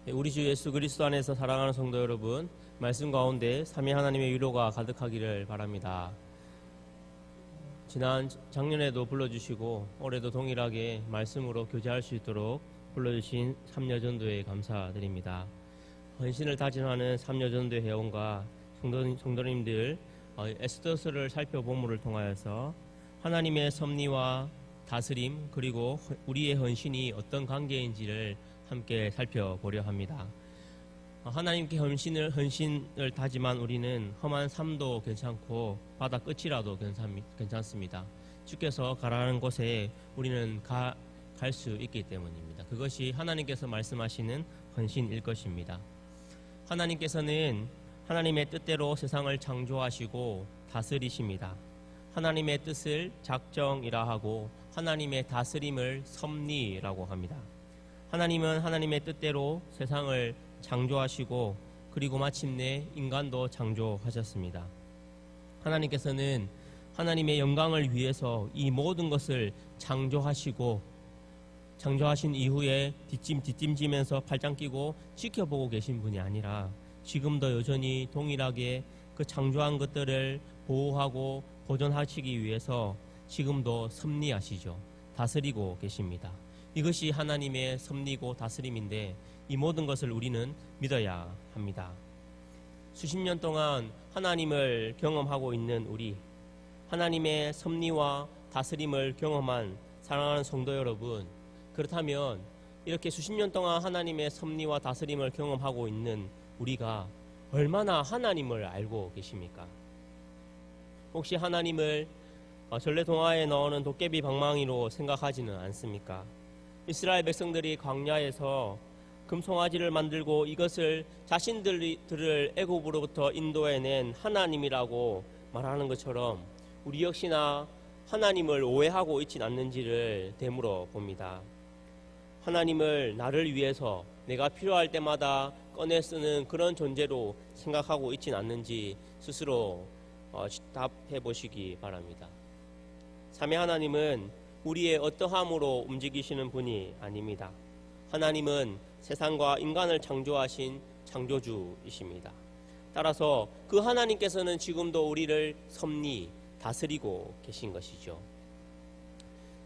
우리 주 예수 그리스도 안에서 사랑하는 성도 여러분, 말씀 가운데 삼위 하나님의 위로가 가득하기를 바랍니다. 지난 작년에도 불러주시고 올해도 동일하게 말씀으로 교제할 수 있도록 불러주신 삼여전도에 감사드립니다. 헌신을 다짐하는 삼여전도 회원과 성도님들, 에스더서를 살펴봄을 통하여서 하나님의 섭리와 다스림 그리고 우리의 헌신이 어떤 관계인지를 함께 살펴보려 합니다. 하나님께 헌신을 다짐한 우리는 험한 삶도 괜찮고 바다 끝이라도 괜찮습니다. 주께서 가라는 곳에 우리는 갈 수 있기 때문입니다. 그것이 하나님께서 말씀하시는 헌신일 것입니다. 하나님께서는 하나님의 뜻대로 세상을 창조하시고 다스리십니다. 하나님의 뜻을 작정이라 하고 하나님의 다스림을 섭리라고 합니다. 하나님은 하나님의 뜻대로 세상을 창조하시고 그리고 마침내 인간도 창조하셨습니다. 하나님께서는 하나님의 영광을 위해서 이 모든 것을 창조하신 이후에 뒷짐지면서 팔짱 끼고 지켜보고 계신 분이 아니라 지금도 여전히 동일하게 그 창조한 것들을 보호하고 보존하시기 위해서 지금도 섭리하시죠. 다스리고 계십니다. 이것이 하나님의 섭리고 다스림인데 이 모든 것을 우리는 믿어야 합니다. 수십 년 동안 하나님을 경험하고 있는 우리, 하나님의 섭리와 다스림을 경험한 사랑하는 성도 여러분, 그렇다면 이렇게 수십 년 동안 하나님의 섭리와 다스림을 경험하고 있는 우리가 얼마나 하나님을 알고 계십니까? 혹시 하나님을 전래동화에 나오는 도깨비 방망이로 생각하지는 않습니까? 이스라엘 백성들이 광야에서 금송아지를 만들고 이것을 자신들을 애굽으로부터 인도해낸 하나님이라고 말하는 것처럼 우리 역시나 하나님을 오해하고 있진 않는지를 되물어 봅니다. 하나님을 나를 위해서 내가 필요할 때마다 꺼내 쓰는 그런 존재로 생각하고 있진 않는지 스스로 답해 보시기 바랍니다. 삼위 하나님은 우리의 어떠함으로 움직이시는 분이 아닙니다. 하나님은 세상과 인간을 창조하신 창조주이십니다. 따라서 그 하나님께서는 지금도 우리를 섭리, 다스리고 계신 것이죠.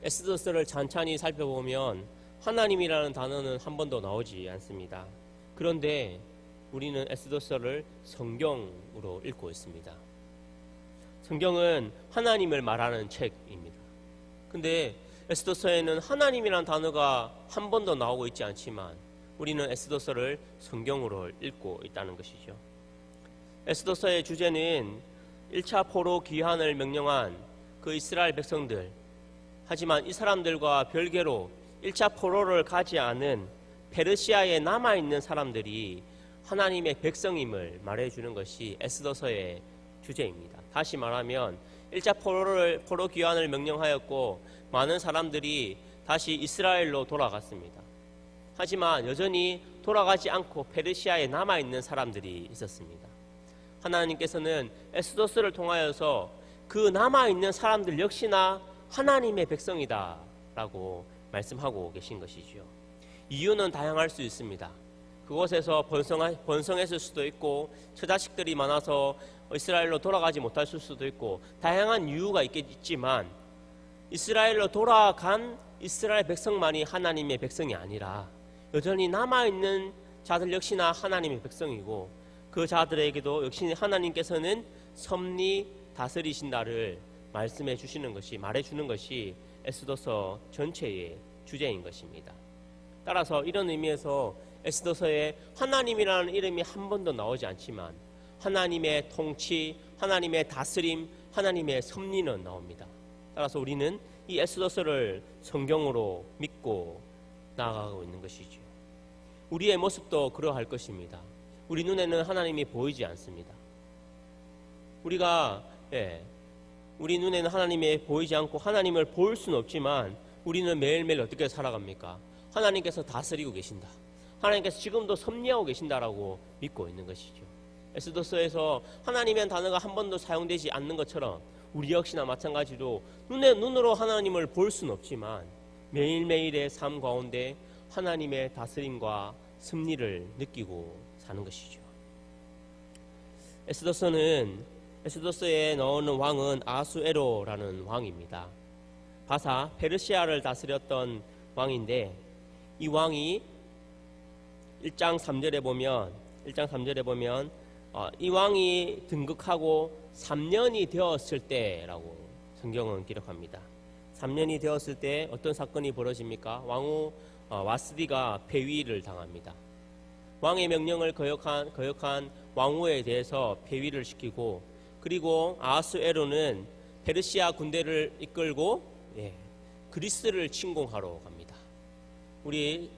에스더서를 찬찬히 살펴보면 하나님이라는 단어는 한 번도 나오지 않습니다. 그런데 우리는 에스더서를 성경으로 읽고 있습니다. 성경은 하나님을 말하는 책입니다. 근데 에스더서에는 하나님이라는 단어가 한 번도 나오고 있지 않지만 우리는 에스더서를 성경으로 읽고 있다는 것이죠. 에스더서의 주제는 1차 포로 귀환을 명령한 그 이스라엘 백성들, 하지만 이 사람들과 별개로 1차 포로를 가지 않은 페르시아에 남아있는 사람들이 하나님의 백성임을 말해주는 것이 에스더서의 주제입니다. 다시 말하면 1차 포로 귀환을 명령하였고 많은 사람들이 다시 이스라엘로 돌아갔습니다. 하지만 여전히 돌아가지 않고 페르시아에 남아있는 사람들이 있었습니다. 하나님께서는 에스더서를 통하여서 그 남아있는 사람들 역시나 하나님의 백성이다 라고 말씀하고 계신 것이죠. 이유는 다양할 수 있습니다. 그곳에서 번성했을 수도 있고 처자식들이 많아서 이스라엘로 돌아가지 못했을 수도 있고 다양한 이유가 있겠지만 이스라엘로 돌아간 이스라엘 백성만이 하나님의 백성이 아니라 여전히 남아있는 자들 역시나 하나님의 백성이고 그 자들에게도 역시 하나님께서는 섭리 다스리신다를 말씀해 주시는 것이, 말해주는 것이 에스더서 전체의 주제인 것입니다. 따라서 이런 의미에서 에스더서에 하나님이라는 이름이 한 번도 나오지 않지만 하나님의 통치, 하나님의 다스림, 하나님의 섭리는 나옵니다. 따라서 우리는 이 에스더서를 성경으로 믿고 나아가고 있는 것이죠. 우리의 모습도 그러할 것입니다. 우리 눈에는 하나님이 보이지 않습니다. 우리 눈에는 하나님이 보이지 않고 하나님을 볼 수는 없지만 우리는 매일매일 어떻게 살아갑니까? 하나님께서 다스리고 계신다. 하나님께서 지금도 섭리하고 계신다라고 믿고 있는 것이죠. 에스더서에서 하나님이라는 단어가 한 번도 사용되지 않는 것처럼 우리 역시나 마찬가지로 눈으로 하나님을 볼 수는 없지만 매일매일의 삶 가운데 하나님의 다스림과 승리를 느끼고 사는 것이죠. 에스더서에 나오는 왕은 아수에로라는 왕입니다. 바사 페르시아를 다스렸던 왕인데, 이 왕이 1장 3절에 보면 이 왕이 등극하고 3년이 되었을 때라고 성경은 기록합니다. 3년이 되었을 때 어떤 사건이 벌어집니까? 왕후 와스디가 폐위를 당합니다. 왕의 명령을 거역한 왕후에 대해서 폐위를 시키고, 그리고 아하수에로는 페르시아 군대를 이끌고 그리스를 침공하러 갑니다. 우리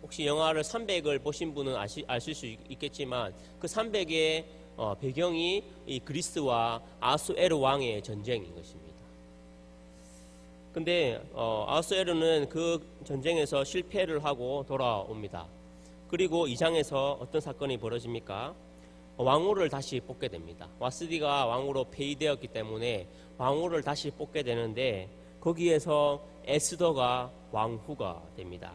혹시 영화를 300을 보신 분은 아실 수 있겠지만, 그 300의 배경이 이 그리스와 아하수에로 왕의 전쟁인 것입니다. 근데 아하수에로는 그 전쟁에서 실패를 하고 돌아옵니다. 그리고 2장에서 어떤 사건이 벌어집니까? 왕후를 다시 뽑게 됩니다. 와스디가 왕후로 폐위되었기 때문에 왕후를 다시 뽑게 되는데, 거기에서 에스더가 왕후가 됩니다.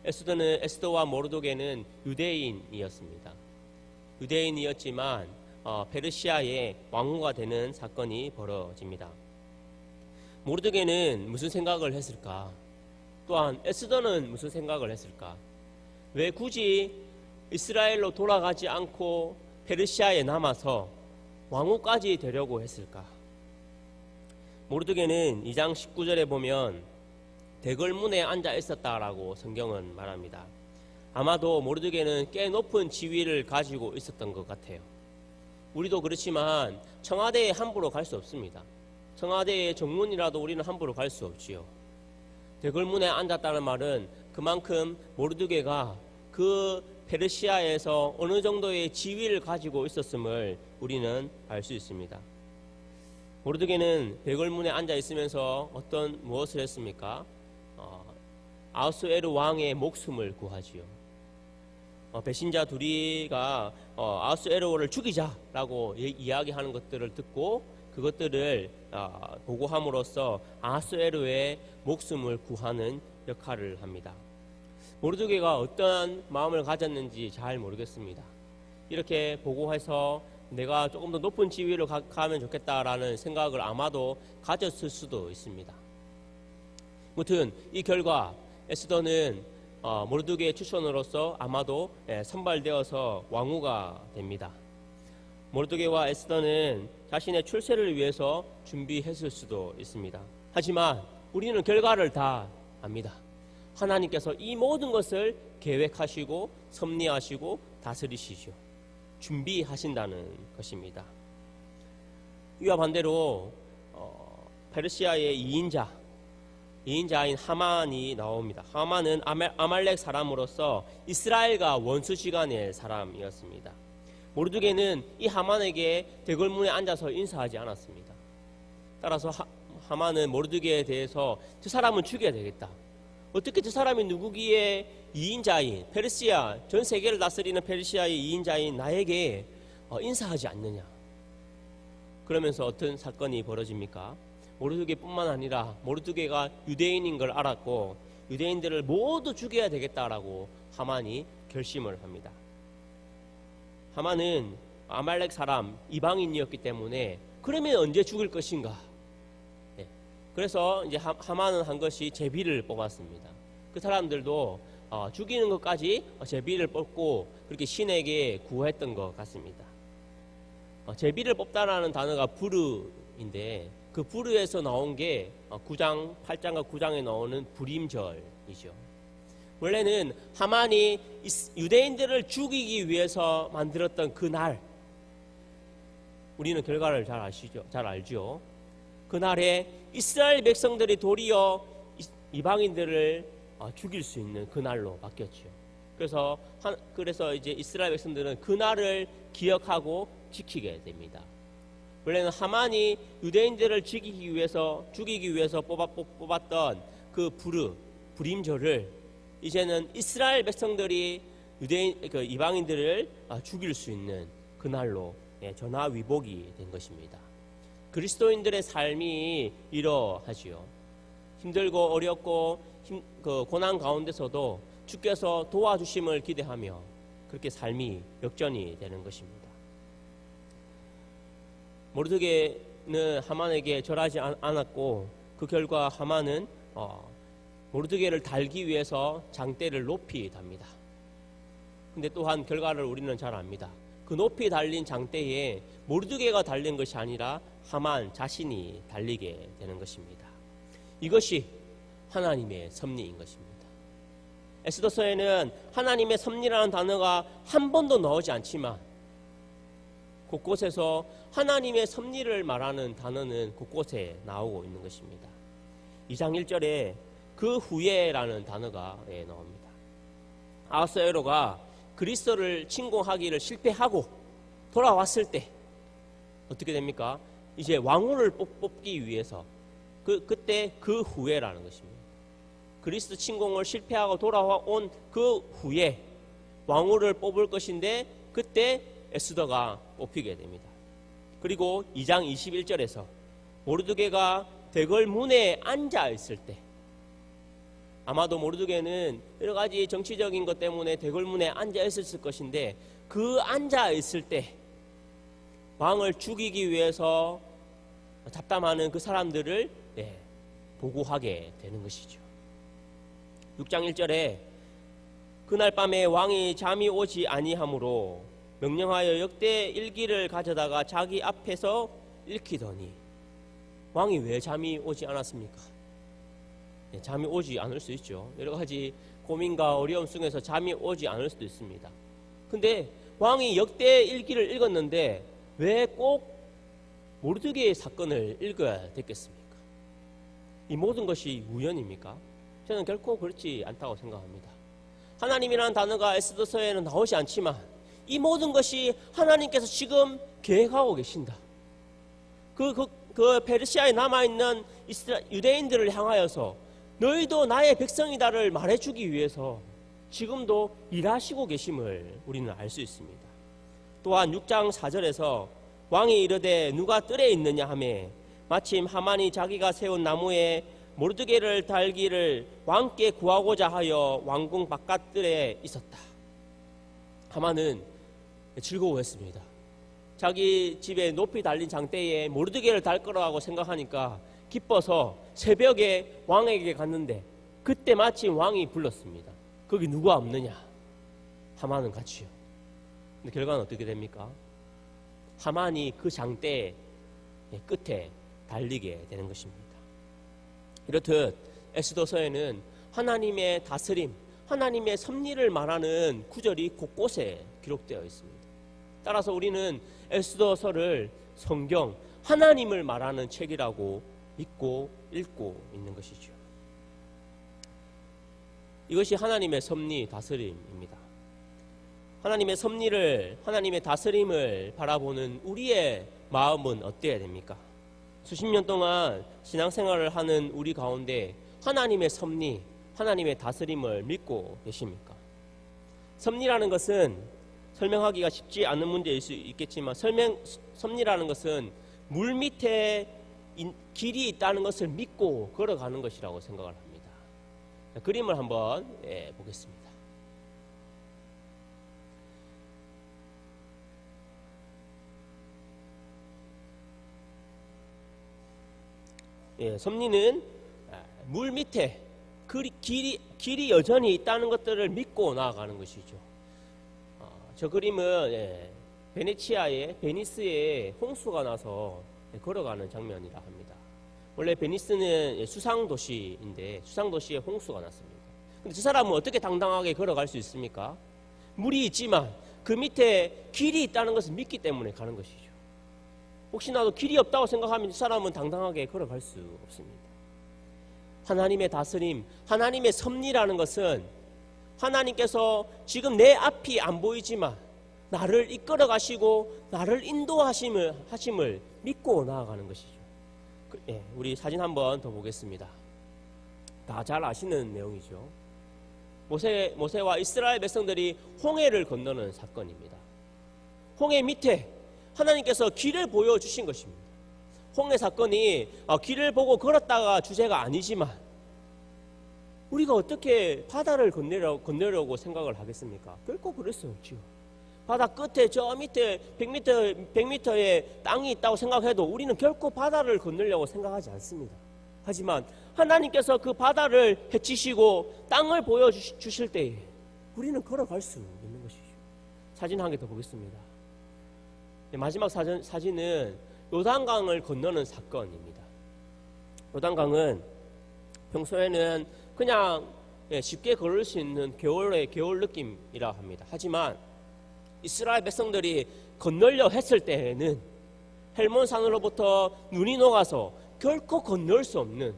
에스더와 모르드게는 유대인이었습니다. 유대인이었지만 페르시아의 왕후가 되는 사건이 벌어집니다. 모르드게는 무슨 생각을 했을까? 또한 에스더는 무슨 생각을 했을까? 왜 굳이 이스라엘로 돌아가지 않고 페르시아에 남아서 왕후까지 되려고 했을까? 모르드게는 2장 19절에 보면 대궐문에 앉아 있었다라고 성경은 말합니다. 아마도 모르드게는 꽤 높은 지위를 가지고 있었던 것 같아요. 우리도 그렇지만 청와대에 함부로 갈 수 없습니다. 청와대의 정문이라도 우리는 함부로 갈 수 없지요. 대궐문에 앉았다는 말은 그만큼 모르드게가 그 페르시아에서 어느 정도의 지위를 가지고 있었음을 우리는 알 수 있습니다. 모르드게는 대궐문에 앉아 있으면서 무엇을 했습니까? 아하수에로 왕의 목숨을 구하지요. 배신자 둘이가 아하수에로를 죽이자라고 이야기하는 것들을 듣고 그것들을 보고함으로써 아하수에로의 목숨을 구하는 역할을 합니다. 모르드게가 어떤 마음을 가졌는지 잘 모르겠습니다. 이렇게 보고해서 내가 조금 더 높은 지위를 가면 좋겠다라는 생각을 아마도 가졌을 수도 있습니다. 아무튼 이 결과 에스더는 모르드게의 추천으로서 아마도 선발되어서 왕후가 됩니다. 모르드게와 에스더는 자신의 출세를 위해서 준비했을 수도 있습니다. 하지만 우리는 결과를 다 압니다. 하나님께서 이 모든 것을 계획하시고 섭리하시고 다스리시죠. 준비하신다는 것입니다. 이와 반대로 페르시아의 2인자인 하만이 나옵니다. 하만은 아말렉 사람으로서 이스라엘과 원수지간의 사람이었습니다. 모르드게는 이 하만에게 대궐문에 앉아서 인사하지 않았습니다. 따라서 하만은 모르드게에 대해서 저 사람은 죽여야 되겠다. 어떻게 저 사람이 누구기에 2인자인 페르시아, 전 세계를 다스리는 페르시아의 2인자인 나에게 인사하지 않느냐. 그러면서 어떤 사건이 벌어집니까? 모르드게뿐만 아니라 모르드게가 유대인인 걸 알았고 유대인들을 모두 죽여야 되겠다라고 하만이 결심을 합니다. 하만은 아말렉 사람, 이방인이었기 때문에 그러면 언제 죽을 것인가? 그래서 이제 하만은 한 것이 제비를 뽑았습니다. 그 사람들도 죽이는 것까지 제비를 뽑고 그렇게 신에게 구했던 것 같습니다. 제비를 뽑다라는 단어가 부르인데 그 부르에서 나온 게 9장, 8장과 9장에 나오는 불임절이죠. 원래는 하만이 유대인들을 죽이기 위해서 만들었던 그 날, 우리는 결과를 잘 알죠. 그날에 이스라엘 백성들이 도리어 이방인들을 죽일 수 있는 그날로 바뀌었죠. 그래서 이제 이스라엘 백성들은 그날을 기억하고 지키게 됩니다. 원래는 하만이 유대인들을 죽이기 위해서 뽑았던 그 불임절을 이제는 이스라엘 백성들이 이방인들을 죽일 수 있는 그날로 전화위복이 된 것입니다. 그리스도인들의 삶이 이러하지요. 힘들고 어렵고 고난 가운데서도 주께서 도와주심을 기대하며 그렇게 삶이 역전이 되는 것입니다. 모르드게는 하만에게 절하지 않았고 그 결과 하만은 모르드게를 달기 위해서 장대를 높이 답니다. 근데 또한 결과를 우리는 잘 압니다. 그 높이 달린 장대에 모르드게가 달린 것이 아니라 하만 자신이 달리게 되는 것입니다. 이것이 하나님의 섭리인 것입니다. 에스더서에는 하나님의 섭리라는 단어가 한 번도 나오지 않지만 곳곳에서 하나님의 섭리를 말하는 단어는 곳곳에 나오고 있는 것입니다. 2장 1절에 그 후에라는 단어가 나옵니다. 아하스웨로가 그리스도를 침공하기를 실패하고 돌아왔을 때 어떻게 됩니까? 이제 왕후를 뽑기 위해서 그때 그 후에라는 것입니다. 그리스도 침공을 실패하고 돌아온 그 후에 왕후를 뽑을 것인데 그때 에스더가 뽑히게 됩니다. 그리고 2장 21절에서 모르드게가 대궐 문에 앉아 있을 때, 아마도 모르드게는 여러 가지 정치적인 것 때문에 대궐 문에 앉아 있었을 것인데 그 앉아 있을 때 왕을 죽이기 위해서 잡담하는 그 사람들을 보고하게 되는 것이죠. 6장 1절에 그날 밤에 왕이 잠이 오지 아니하므로 명령하여 역대 일기를 가져다가 자기 앞에서 읽히더니, 왕이 왜 잠이 오지 않았습니까? 잠이 오지 않을 수 있죠. 여러 가지 고민과 어려움 속에서 잠이 오지 않을 수도 있습니다. 근데 왕이 역대 일기를 읽었는데 왜 꼭 모르드게의 사건을 읽어야 됐겠습니까? 이 모든 것이 우연입니까? 저는 결코 그렇지 않다고 생각합니다. 하나님이라는 단어가 에스더서에는 나오지 않지만 이 모든 것이 하나님께서 지금 계획하고 계신다. 그 페르시아에 남아있는 유대인들을 향하여서 너희도 나의 백성이다를 말해주기 위해서 지금도 일하시고 계심을 우리는 알 수 있습니다. 또한 6장 4절에서 왕이 이르되 누가 뜰에 있느냐 하매 마침 하만이 자기가 세운 나무에 모르드게를 달기를 왕께 구하고자 하여 왕궁 바깥뜰에 있었다. 하만은 즐거워했습니다. 자기 집에 높이 달린 장대에 모르드게를 달 거라고 생각하니까 기뻐서 새벽에 왕에게 갔는데 그때 마침 왕이 불렀습니다. 거기 누가 없느냐? 하만은 같이요. 근데 결과는 어떻게 됩니까? 하만이 그 장대의 끝에 달리게 되는 것입니다. 이렇듯 에스더서에는 하나님의 다스림, 하나님의 섭리를 말하는 구절이 곳곳에 기록되어 있습니다. 따라서 우리는 에스더서를 성경, 하나님을 말하는 책이라고 믿고 읽고 있는 것이죠. 이것이 하나님의 섭리, 다스림입니다. 하나님의 섭리를, 하나님의 다스림을 바라보는 우리의 마음은 어때야 됩니까? 수십 년 동안 신앙생활을 하는 우리 가운데 하나님의 섭리, 하나님의 다스림을 믿고 계십니까? 섭리라는 것은 설명하기가 쉽지 않은 문제일 수 있겠지만 섭리라는 것은 물 밑에 길이 있다는 것을 믿고 걸어가는 것이라고 생각을 합니다. 그림을 한번 보겠습니다. 섭리는 물 밑에 길이 여전히 있다는 것들을 믿고 나아가는 것이죠. 저 그림은 베니스에 홍수가 나서 걸어가는 장면이라 합니다. 원래 베니스는 수상도시인데 수상도시에 홍수가 났습니다. 근데 저 사람은 어떻게 당당하게 걸어갈 수 있습니까? 물이 있지만 그 밑에 길이 있다는 것을 믿기 때문에 가는 것이죠. 혹시나도 길이 없다고 생각하면 저 사람은 당당하게 걸어갈 수 없습니다. 하나님의 다스림, 하나님의 섭리라는 것은 하나님께서 지금 내 앞이 안 보이지만 나를 이끌어 가시고 나를 인도하심을 믿고 나아가는 것이죠. 우리 사진 한번 더 보겠습니다. 다 잘 아시는 내용이죠. 모세와 이스라엘 백성들이 홍해를 건너는 사건입니다. 홍해 밑에 하나님께서 길을 보여주신 것입니다. 홍해 사건이 길을 보고 걸었다가 주제가 아니지만 우리가 어떻게 바다를 건너려고 생각을 하겠습니까? 결코 그럴 수 없지요. 바다 끝에 저 밑에 100m의 땅이 있다고 생각해도 우리는 결코 바다를 건너려고 생각하지 않습니다. 하지만 하나님께서 그 바다를 헤치시고 땅을 보여주실 때에 우리는 걸어갈 수 있는 것이죠. 사진 한 개 더 보겠습니다. 마지막 사진은 요단강을 건너는 사건입니다. 요단강은 평소에는 그냥 쉽게 걸을 수 있는 겨울 느낌이라 합니다. 하지만 이스라엘 백성들이 건너려 했을 때에는 헬몬산으로부터 눈이 녹아서 결코 건널 수 없는,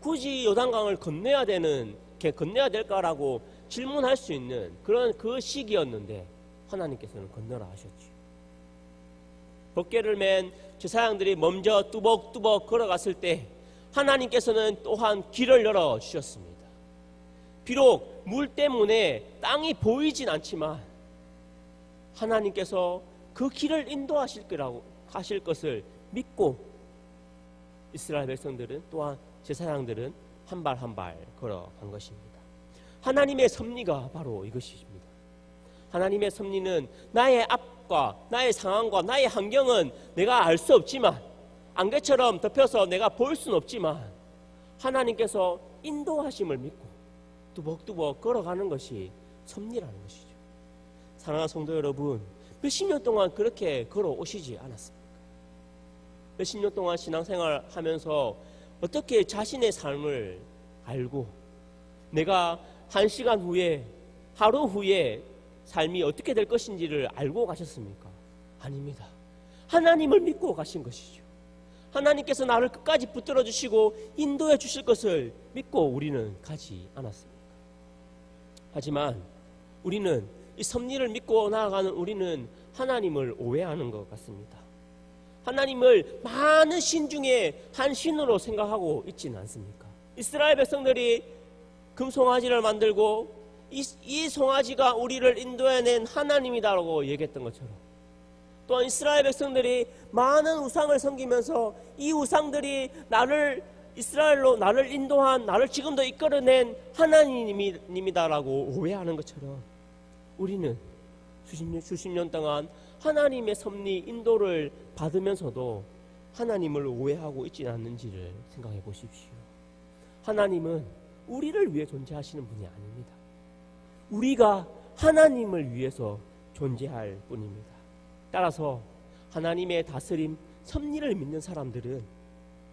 굳이 요단강을 건너야 될까라고 질문할 수 있는 그런 그 시기였는데 하나님께서는 건너라 하셨지. 벗개를 맨 제사장들이 먼저 뚜벅뚜벅 걸어갔을 때 하나님께서는 또한 길을 열어 주셨습니다. 비록 물 때문에 땅이 보이진 않지만 하나님께서 그 길을 인도하실 것을 믿고 이스라엘 백성들은 또한 제사장들은 한 발 한 발 걸어간 것입니다. 하나님의 섭리가 바로 이것입니다. 하나님의 섭리는 나의 앞과 나의 상황과 나의 환경은 내가 알 수 없지만, 안개처럼 덮여서 내가 볼 수는 없지만 하나님께서 인도하심을 믿고 뚜벅뚜벅 걸어가는 것이 섭리라는 것이죠. 사랑하는 성도 여러분, 몇십 년 동안 그렇게 걸어오시지 않았습니까? 몇십 년 동안 신앙생활 하면서 어떻게 자신의 삶을 알고 내가 한 시간 후에, 하루 후에 삶이 어떻게 될 것인지를 알고 가셨습니까? 아닙니다. 하나님을 믿고 가신 것이죠. 하나님께서 나를 끝까지 붙들어 주시고 인도해 주실 것을 믿고 우리는 가지 않았습니까? 하지만 우리는 이 섭리를 믿고 나아가는 우리는 하나님을 오해하는 것 같습니다. 하나님을 많은 신 중에 한 신으로 생각하고 있지는 않습니까? 이스라엘 백성들이 금송아지를 만들고 이 송아지가 우리를 인도해낸 하나님이다라고 얘기했던 것처럼, 또한 이스라엘 백성들이 많은 우상을 섬기면서 이 우상들이 이스라엘로 나를 인도한, 나를 지금도 이끌어낸 하나님이다라고 오해하는 것처럼 우리는 수십 년 동안 하나님의 섭리 인도를 받으면서도 하나님을 오해하고 있지 않는지를 생각해 보십시오. 하나님은 우리를 위해 존재하시는 분이 아닙니다. 우리가 하나님을 위해서 존재할 뿐입니다. 따라서 하나님의 다스림, 섭리를 믿는 사람들은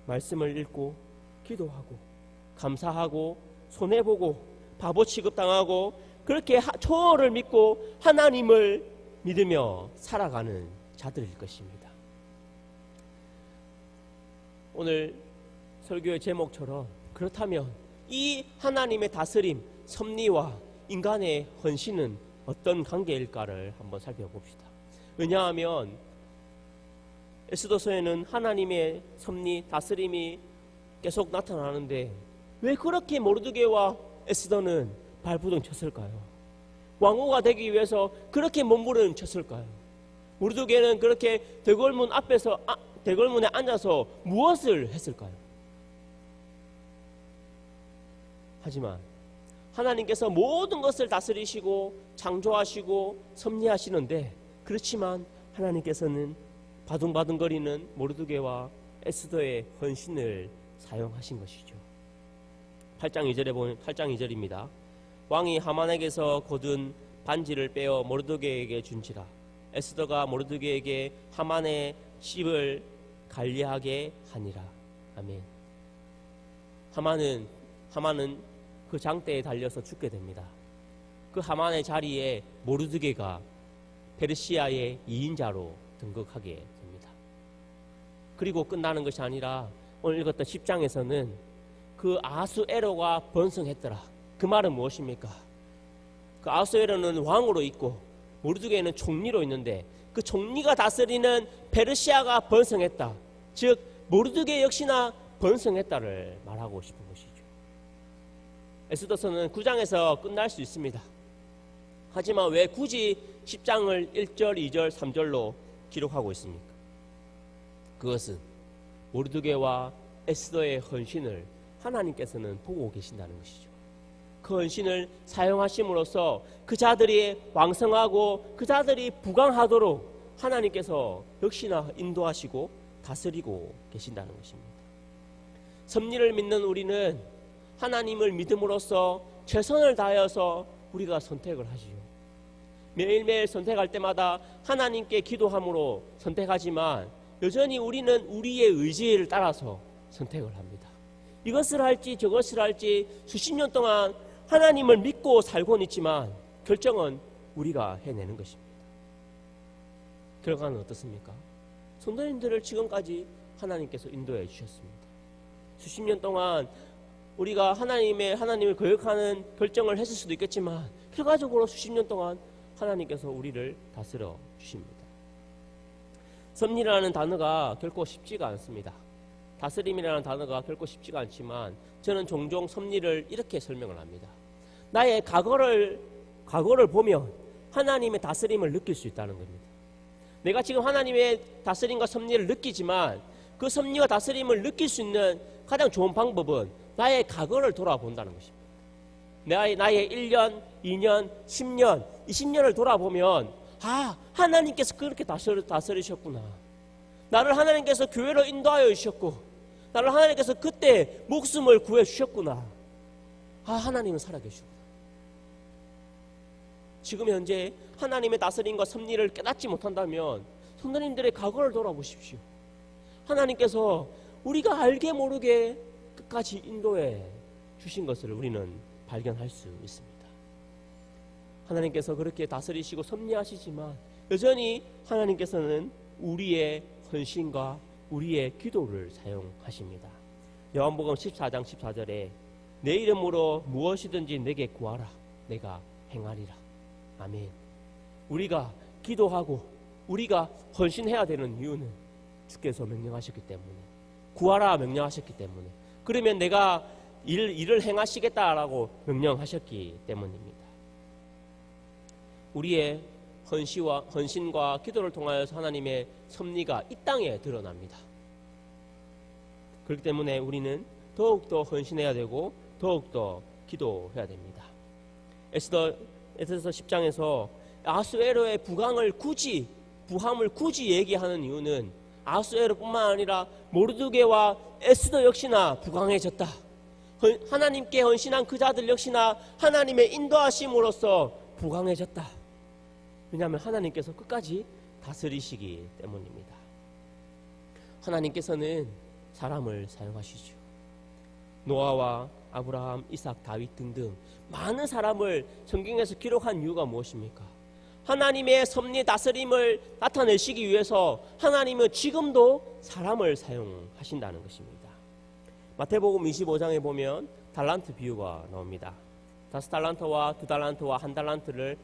말씀을 읽고 기도하고 감사하고 손해보고 바보 취급당하고 그렇게 초월을 믿고 하나님을 믿으며 살아가는 자들일 것입니다. 오늘 설교의 제목처럼, 그렇다면 이 하나님의 다스림, 섭리와 인간의 헌신은 어떤 관계일까를 한번 살펴봅시다. 왜냐하면 에스더서에는 하나님의 섭리, 다스림이 계속 나타나는데 왜 그렇게 모르드게와 에스더는 발부둥 쳤을까요? 왕후가 되기 위해서 그렇게 몸부림쳤을까요? 모르드게는 그렇게 대궐문에 앉아서 무엇을 했을까요? 하지만 하나님께서 모든 것을 다스리시고 창조하시고 섭리하시는데, 그렇지만 하나님께서는 바둥바둥거리는 모르드게와 에스더의 헌신을 사용하신 것이죠. 8장 2절에 보면 8장 2절입니다. 왕이 하만에게서 거둔 반지를 빼어 모르드게에게 준지라. 에스더가 모르드게에게 하만의 집을 관리하게 하니라. 아멘. 하만은 그 장대에 달려서 죽게 됩니다. 그 하만의 자리에 모르드게가 페르시아의 2인자로 등극하게 됩니다. 그리고 끝나는 것이 아니라 오늘 읽었던 10장에서는 그 아수에로가 번성했더라. 그 말은 무엇입니까? 그 아수에로는 왕으로 있고 모르드게는 총리로 있는데 그 총리가 다스리는 페르시아가 번성했다. 즉 모르드게 역시나 번성했다를 말하고 싶은 것이죠. 에스더서는 9장에서 끝날 수 있습니다. 하지만 왜 굳이 10장을 1절, 2절, 3절로 기록하고 있습니까? 그것은 모르드게와 에스더의 헌신을 하나님께서는 보고 계신다는 것이죠. 그 헌신을 사용하심으로써 그 자들이 왕성하고 그 자들이 부강하도록 하나님께서 역시나 인도하시고 다스리고 계신다는 것입니다. 섭리를 믿는 우리는 하나님을 믿음으로써 최선을 다하여서 우리가 선택을 하지요. 매일매일 선택할 때마다 하나님께 기도함으로 선택하지만 여전히 우리는 우리의 의지를 따라서 선택을 합니다. 이것을 할지 저것을 할지 수십 년 동안 하나님을 믿고 살고는 있지만 결정은 우리가 해내는 것입니다. 결과는 어떻습니까? 성도님들을 지금까지 하나님께서 인도해 주셨습니다. 수십 년 동안 우리가 하나님을 거역하는 결정을 했을 수도 있겠지만 결과적으로 수십 년 동안 하나님께서 우리를 다스려 주십니다. 섭리라는 단어가 결코 쉽지가 않습니다. 다스림이라는 단어가 결코 쉽지가 않지만 저는 종종 섭리를 이렇게 설명을 합니다. 나의 과거를 보면 하나님의 다스림을 느낄 수 있다는 겁니다. 내가 지금 하나님의 다스림과 섭리를 느끼지만 그 섭리와 다스림을 느낄 수 있는 가장 좋은 방법은 나의 과거를 돌아본다는 것입니다. 나의 1년, 2년, 10년, 20년을 돌아보면 하나님께서 그렇게 다스리셨구나. 나를 하나님께서 교회로 인도하여 주셨고 나를 하나님께서 그때 목숨을 구해 주셨구나. 하나님은 살아계시구나. 지금 현재 하나님의 다스림과 섭리를 깨닫지 못한다면 성도님들의 과거를 돌아보십시오. 하나님께서 우리가 알게 모르게 끝까지 인도해 주신 것을 우리는 발견할 수 있습니다. 하나님께서 그렇게 다스리시고 섭리하시지만 여전히 하나님께서는 우리의 헌신과 우리의 기도를 사용하십니다. 요한복음 14장 14절에 내 이름으로 무엇이든지 내게 구하라 내가 행하리라. 아멘. 우리가 기도하고 우리가 헌신해야 되는 이유는 주께서 명령하셨기 때문에, 구하라 명령하셨기 때문에, 그러면 내가 일을 행하시겠다라고 명령하셨기 때문입니다. 우리의 헌신과 기도를 통하여서 하나님의 섭리가 이 땅에 드러납니다. 그렇기 때문에 우리는 더욱더 헌신해야 되고 더욱더 기도해야 됩니다. 에스더 10장에서 아수에로의 부함을 굳이 얘기하는 이유는 아수에로뿐만 아니라 모르드게와 에스더 역시나 부강해졌다. 하나님께 헌신한 그 자들 역시나 하나님의 인도하심으로써 부강해졌다. 왜냐하면 하나님께서 끝까지 다스리시기 때문입니다. 하나님께서는 사람을 사용하시죠. 노아와 아브라함, 이삭, 다윗 등등 많은 사람을 성경에서 기록한 이유가 무엇입니까? 하나님의 섭리 다스림을 나타내시기 위해서 하나님은 지금도 사람을 사용하신다는 것입니다. 마태복음 25장에 보면 달란트 비유가 나옵니다. 5달란트와 2달란트와 1달란트를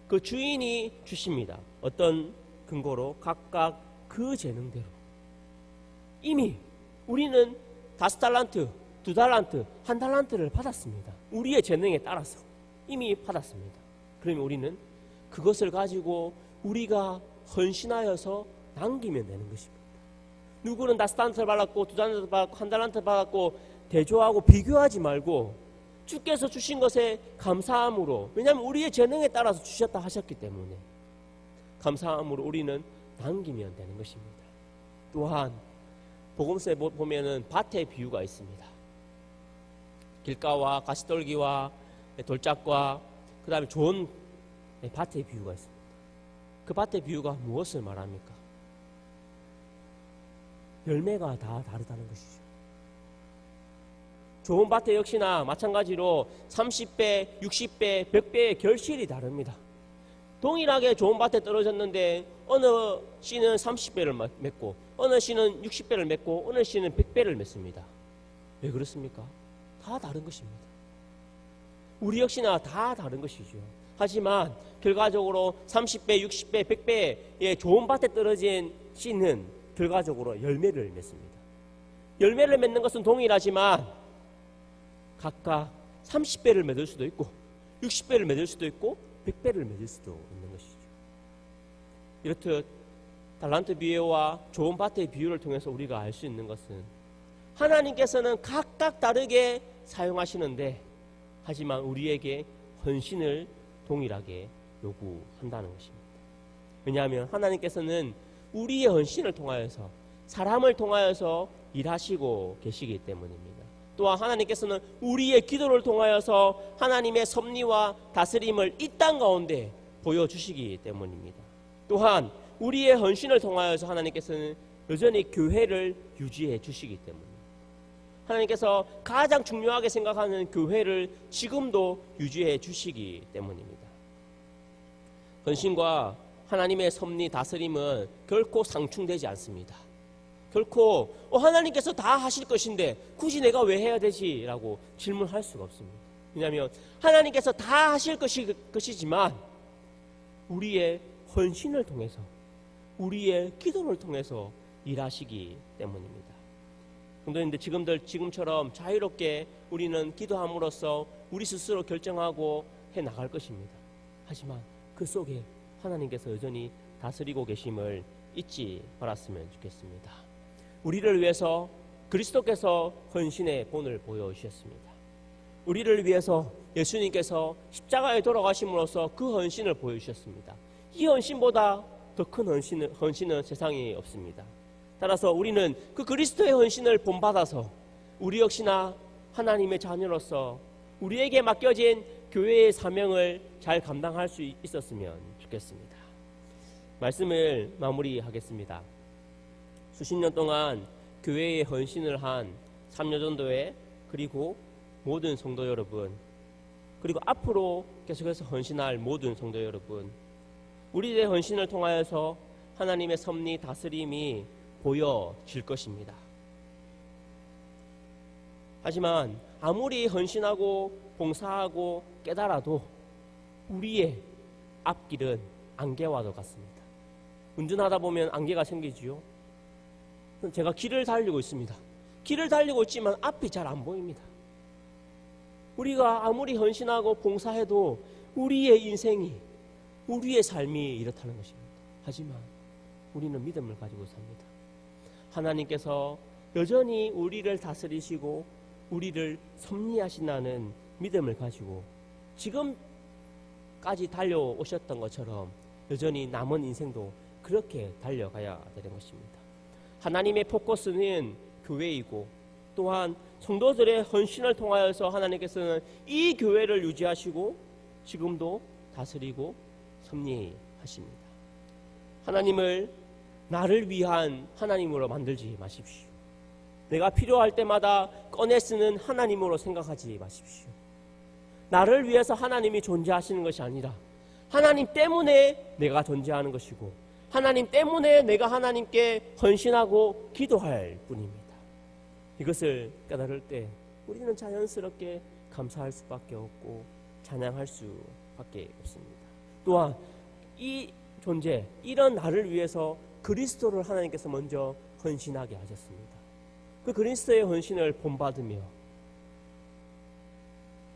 그 주인이 주십니다. 어떤 근거로? 각각 그 재능대로. 이미 우리는 5달란트, 2달란트, 1달란트를 받았습니다. 우리의 재능에 따라서 이미 받았습니다. 그러면 우리는 그것을 가지고 우리가 헌신하여서 남기면 되는 것입니다. 누구는 5달란트를 받았고 2달란트를 받았고 1달란트를 받았고 대조하고 비교하지 말고 주께서 주신 것에 감사함으로, 왜냐하면 우리의 재능에 따라서 주셨다 하셨기 때문에 감사함으로 우리는 남기면 되는 것입니다. 또한 복음서에 보면은 밭의 비유가 있습니다. 길가와 가시떨기와 돌짝과 그 다음에 좋은 밭의 비유가 있습니다. 그 밭의 비유가 무엇을 말합니까? 열매가 다 다르다는 것이죠. 좋은 밭에 역시나 마찬가지로 30배, 60배, 100배의 결실이 다릅니다. 동일하게 좋은 밭에 떨어졌는데 어느 씨는 30배를 맺고 어느 씨는 60배를 맺고 어느 씨는 100배를 맺습니다. 왜 그렇습니까? 다 다른 것입니다. 우리 역시나 다 다른 것이죠. 하지만 결과적으로 30배, 60배, 100배의 좋은 밭에 떨어진 씨는 결과적으로 열매를 맺습니다. 열매를 맺는 것은 동일하지만 각각 30배를 맺을 수도 있고 60배를 맺을 수도 있고 100배를 맺을 수도 있는 것이죠. 이렇듯 달란트 비유와 좋은 밭의 비유를 통해서 우리가 알 수 있는 것은 하나님께서는 각각 다르게 사용하시는데 하지만 우리에게 헌신을 동일하게 요구한다는 것입니다. 왜냐하면 하나님께서는 우리의 헌신을 통하여서, 사람을 통하여서 일하시고 계시기 때문입니다. 또한 하나님께서는 우리의 기도를 통하여서 하나님의 섭리와 다스림을 이 땅 가운데 보여주시기 때문입니다. 또한 우리의 헌신을 통하여서 하나님께서는 여전히 교회를 유지해 주시기 때문입니다. 하나님께서 가장 중요하게 생각하는 교회를 지금도 유지해 주시기 때문입니다. 헌신과 하나님의 섭리 다스림은 결코 상충되지 않습니다. 결코 하나님께서 다 하실 것인데 굳이 내가 왜 해야 되지? 라고 질문할 수가 없습니다. 왜냐하면 하나님께서 다 하실 것이지만 우리의 헌신을 통해서, 우리의 기도를 통해서 일하시기 때문입니다. 성도님들, 지금처럼 자유롭게 우리는 기도함으로써 우리 스스로 결정하고 해 나갈 것입니다. 하지만 그 속에 하나님께서 여전히 다스리고 계심을 잊지 말았으면 좋겠습니다. 우리를 위해서 그리스도께서 헌신의 본을 보여주셨습니다. 우리를 위해서 예수님께서 십자가에 돌아가심으로써 그 헌신을 보여주셨습니다. 이 헌신보다 더 큰 헌신은 세상에 없습니다. 따라서 우리는 그 그리스도의 헌신을 본받아서 우리 역시나 하나님의 자녀로서 우리에게 맡겨진 교회의 사명을 잘 감당할 수 있었으면 좋겠습니다. 말씀을 마무리하겠습니다. 수십 년 동안 교회에 헌신을 한 삼여전도회, 그리고 모든 성도 여러분, 그리고 앞으로 계속해서 헌신할 모든 성도 여러분, 우리의 헌신을 통하여서 하나님의 섭리 다스림이 보여질 것입니다. 하지만 아무리 헌신하고 봉사하고 깨달아도 우리의 앞길은 안개와도 같습니다. 운전하다 보면 안개가 생기지요. 제가 길을 달리고 있습니다. 길을 달리고 있지만 앞이 잘 안 보입니다. 우리가 아무리 헌신하고 봉사해도 우리의 인생이, 우리의 삶이 이렇다는 것입니다. 하지만 우리는 믿음을 가지고 삽니다. 하나님께서 여전히 우리를 다스리시고 우리를 섭리하신다는 믿음을 가지고 지금까지 달려오셨던 것처럼 여전히 남은 인생도 그렇게 달려가야 되는 것입니다. 하나님의 포커스는 교회이고, 또한 성도들의 헌신을 통하여서 하나님께서는 이 교회를 유지하시고 지금도 다스리고 섭리하십니다. 하나님을 나를 위한 하나님으로 만들지 마십시오. 내가 필요할 때마다 꺼내 쓰는 하나님으로 생각하지 마십시오. 나를 위해서 하나님이 존재하시는 것이 아니라 하나님 때문에 내가 존재하는 것이고, 하나님 때문에 내가 하나님께 헌신하고 기도할 뿐입니다. 이것을 깨달을 때 우리는 자연스럽게 감사할 수밖에 없고 찬양할 수밖에 없습니다. 또한 이 존재, 이런 나를 위해서 그리스도를 하나님께서 먼저 헌신하게 하셨습니다. 그 그리스도의 헌신을 본받으며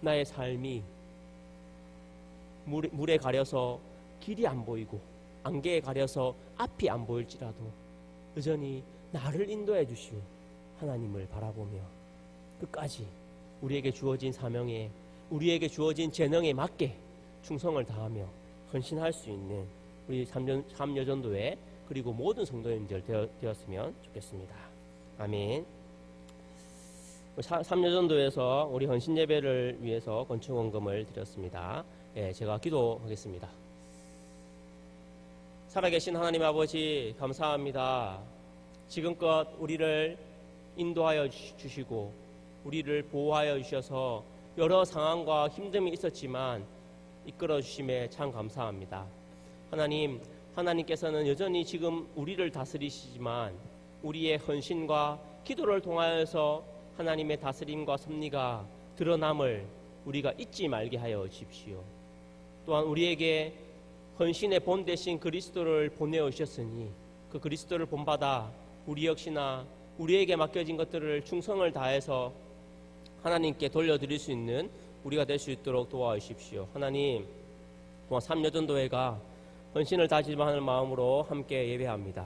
나의 삶이 물에 가려서 길이 안 보이고 안개에 가려서 앞이 안 보일지라도 여전히 나를 인도해 주시오 하나님을 바라보며 끝까지 우리에게 주어진 사명에, 우리에게 주어진 재능에 맞게 충성을 다하며 헌신할 수 있는 우리 삼여전도회 그리고 모든 성도님들 되었으면 좋겠습니다. 아멘. 삼여전도에서 우리 헌신 예배를 위해서 건축원금을 드렸습니다. 제가 기도하겠습니다. 살아계신 하나님 아버지, 감사합니다. 지금껏 우리를 인도하여 주시고 우리를 보호하여 주셔서 여러 상황과 힘듦이 있었지만 이끌어 주심에 참 감사합니다. 하나님, 하나님께서는 여전히 지금 우리를 다스리시지만 우리의 헌신과 기도를 통하여서 하나님의 다스림과 섭리가 드러남을 우리가 잊지 말게 하여 주십시오. 또한 우리에게 헌신의 본 대신 그리스도를 보내오셨으니 그 그리스도를 본받아 우리 역시나 우리에게 맡겨진 것들을 충성을 다해서 하나님께 돌려드릴 수 있는 우리가 될 수 있도록 도와주십시오. 하나님, 또한 삼여전도회가 헌신을 다짐하는 마음으로 함께 예배합니다.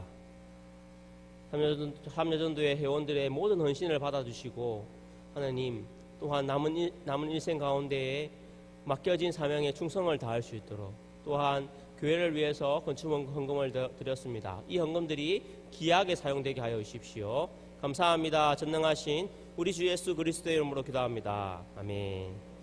삼여전도회 회원들의 모든 헌신을 받아주시고 하나님, 또한 남은 일생 가운데에 맡겨진 사명에 충성을 다할 수 있도록, 또한 교회를 위해서 건축 헌금을 드렸습니다. 이 헌금들이 귀하게 사용되게 하여 주십시오. 감사합니다. 전능하신 우리 주 예수 그리스도의 이름으로 기도합니다. 아멘.